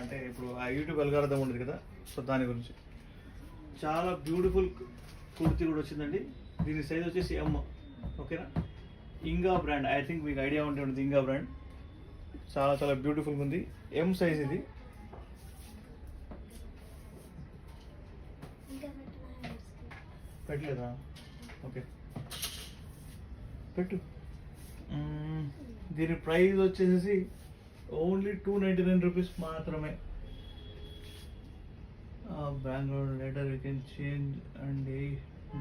అంటే ఇప్పుడు ఆ యూట్యూబ్ అల్గారిథం ఉండదు కదా, సో దాని గురించి చాలా బ్యూటిఫుల్ కుర్తీ కూడా వచ్చిందండి. దీని సైజ్ వచ్చేసి ఎమ్. ఓకేనా, ఇంగా బ్రాండ్, ఐ థింక్ మీకు ఐడియా ఉంటే ఉంటుంది. ఇంగా బ్రాండ్ చాలా చాలా బ్యూటిఫుల్గా ఉంది. ఎమ్ సైజ్ ఇది. పెట్టలేదా? ఓకే పెట్టు. దీని ప్రైస్ వచ్చేసి ఓన్లీ 299 రూపీస్ మాత్రమే. Bengaluru letter U can change అండి.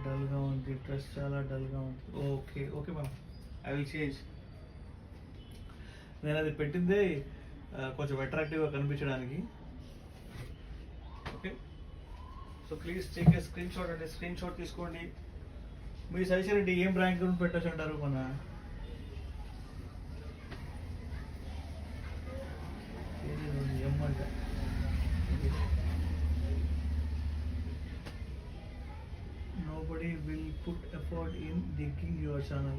డల్గా ఉంది డ్రెస్, చాలా డల్గా ఉంది. Okay okay ma'am, I will change. నేను అది పెట్టిందే కొంచెం అట్రాక్టివ్గా కనిపించడానికి. Okay, so please take a screen shot అంటే స్క్రీన్ షాట్ తీసుకోండి. మీ సజెషన్ ఏంటి, ఏం ర్యాంక్ గురించి పెట్టచ్చు అంటారు? మన ఏమంట nobody will put effort in digging your channel.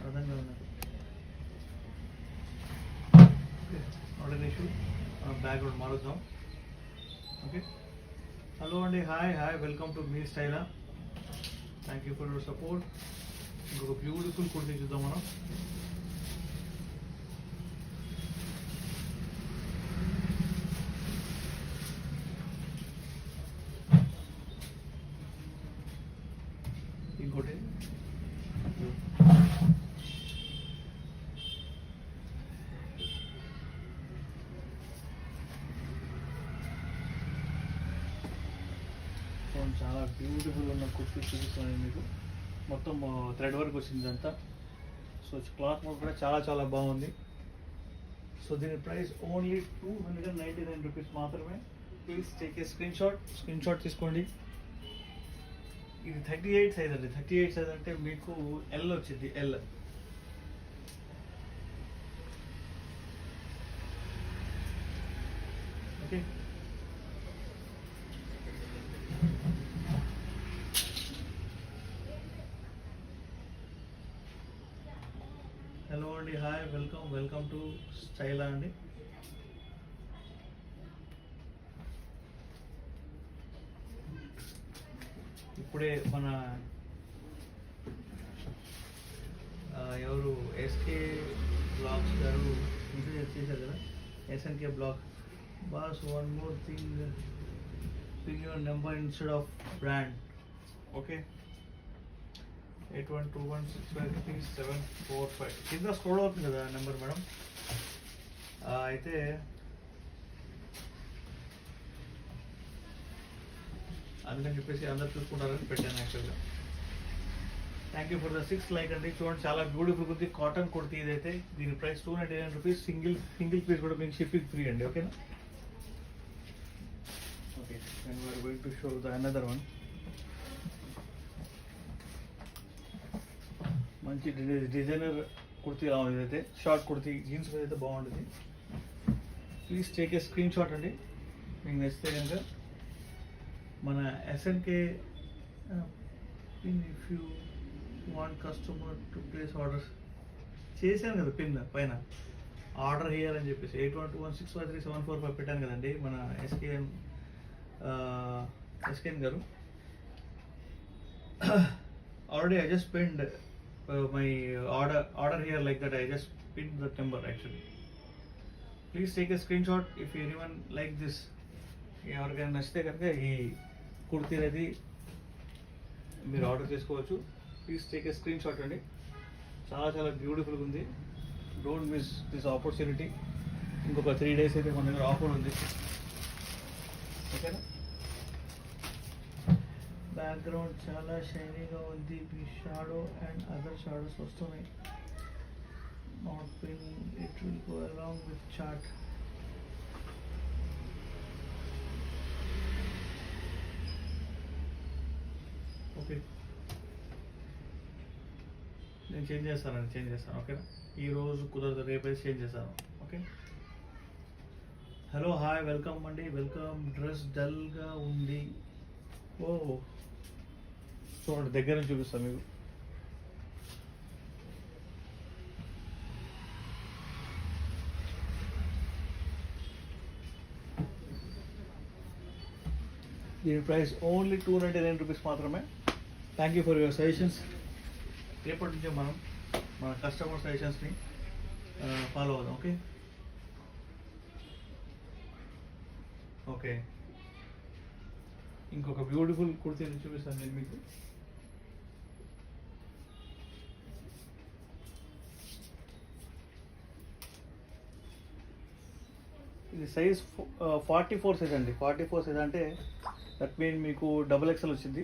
అర్థంగా ఉన్నది. Not an issue. బ్యాక్గ్రౌండ్ మారుద్దాం. ఓకే, హలో అండి, హాయ్ హాయ్, వెల్కమ్ టు మీ స్టైలా. Thank you for your support. ఇంకొక బ్యూటిఫుల్ కుర్తీ చూద్దాం మనం. ఇంకోటి చాలా బ్యూటిఫుల్ ఉన్న కుర్తీ చూపిస్తున్నాను మీకు. మొత్తం థ్రెడ్ వర్క్ వచ్చింది అంతా. సో క్లాత్ కూడా చాలా చాలా బాగుంది. సో దీని ప్రైస్ ఓన్లీ 299 రూపీస్ మాత్రమే. Please take a screen shot తీసుకోండి. ఇది 38 సైజ్ అండి. 38 సైజ్ అంటే మీకు ఎల్ వచ్చింది, ఎల్. ఓకే, హలో అండి, హాయ్, వెల్కమ్ టు స్టైలా అండి. ఇప్పుడే మన ఎవరు ఎస్కే బ్లాగ్స్ గారు ఇంట్రడ్యూస్ చేశారు కదా, SNK blog. Boss, one more thing, pin your number instead of brand. Okay, 8121653745 కింద స్క్రోల్ అవుతుంది కదా నెంబర్ మేడం. అయితే అందుకని చెప్పేసి అందరు చూసుకుంటారని పెట్టాను యాక్చువల్గా. Thank you for the 6 like అండి. చూడండి, చాలా బ్యూటిఫుల్ ఉంది. కాటన్ కుర్తీ ఇదైతే. దీని ప్రైస్ 299 రూపీస్. సింగిల్ పీస్ కూడా మీకు షిప్పింగ్ ఫ్రీ అండి. ఓకేనా? Okay, and we are going to show the another one. మంచి డిజైనర్ కుర్తీ రావాలి ఇదైతే. షార్ట్ కుర్తీ జీన్స్ మీద అయితే బాగుంటుంది. Please take a screenshot అండి మీకు నచ్చితే కనుక. మన SNK pin if you want customer to place orders చేశాను కదా, పిన్ పైన ఆర్డర్ హియర్ అని చెప్పేసి 8121653745 పెట్టాను కదండి మన ఎస్కేఎన్ గారు. Already I just pinned my order here like that. I just pinned the number actually. Please take a screenshot if anyone like this. ఎవరికైనా నచ్చితే కనుక ఈ కుర్తీ అనేది మీరు ఆర్డర్ చేసుకోవచ్చు. Please take a screenshot అండి. చాలా చాలా బ్యూటిఫుల్గా ఉంది. Don't miss this opportunity. ఇంకొక 3 days అయితే మన దగ్గర ఆఫర్ ఉంది. ఓకేనా? బ్యాక్గ్రౌండ్ చాలా షైనీగా ఉంది. మీ షాడో అండ్ అదర్ షాడోస్ వస్తున్నాయి. Not pin, it will go along with chart. Okay, నేను చేంజ్ చేస్తాను. ఓకేనా? ఈరోజు కుదరదు, రేపైతే చేంజ్ చేస్తాను. ఓకే, హలో, హాయ్, వెల్కమ్ అండి, వెల్కమ్. డ్రెస్ డల్గా ఉంది. ఓ చూడండి, దగ్గర నుంచి చూపిస్తాను మీకు. దీని ప్రైస్ ఓన్లీ 299 రూపీస్ మాత్రమే. Thank you for your suggestions. రేపటి నుంచి మనం మన కస్టమర్ సజెషన్స్ని ఫాలో అవుదాం. ఓకే ఓకే ఇంకొక బ్యూటిఫుల్ కుర్తీని చూపిస్తాను నేను మీకు. ఇది సైజ్ 44 సైజ్ అండి. 44 సైజ్ అంటే దట్ మీన్ మీకు XXL వచ్చింది.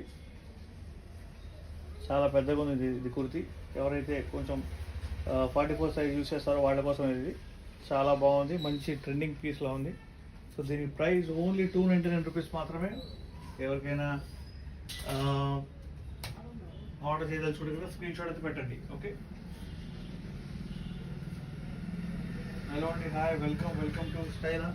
చాలా పెద్దగా ఉంది ఇది కుర్తీ. ఎవరైతే కొంచెం 44 సైజ్ యూస్ చేస్తారో వాళ్ళ కోసం ఇది చాలా బాగుంది. మంచి ట్రెండింగ్ పీస్లా ఉంది. సో దీని ప్రైస్ ఓన్లీ 299 రూపీస్ మాత్రమే. ఎవరికైనా ఆర్డర్ చేయదలుచుకుంటే కూడా స్క్రీన్ షాట్ అయితే పెట్టండి. ఓకే హలో అండి, హాయ్, వెల్కమ్ టు స్టైలా.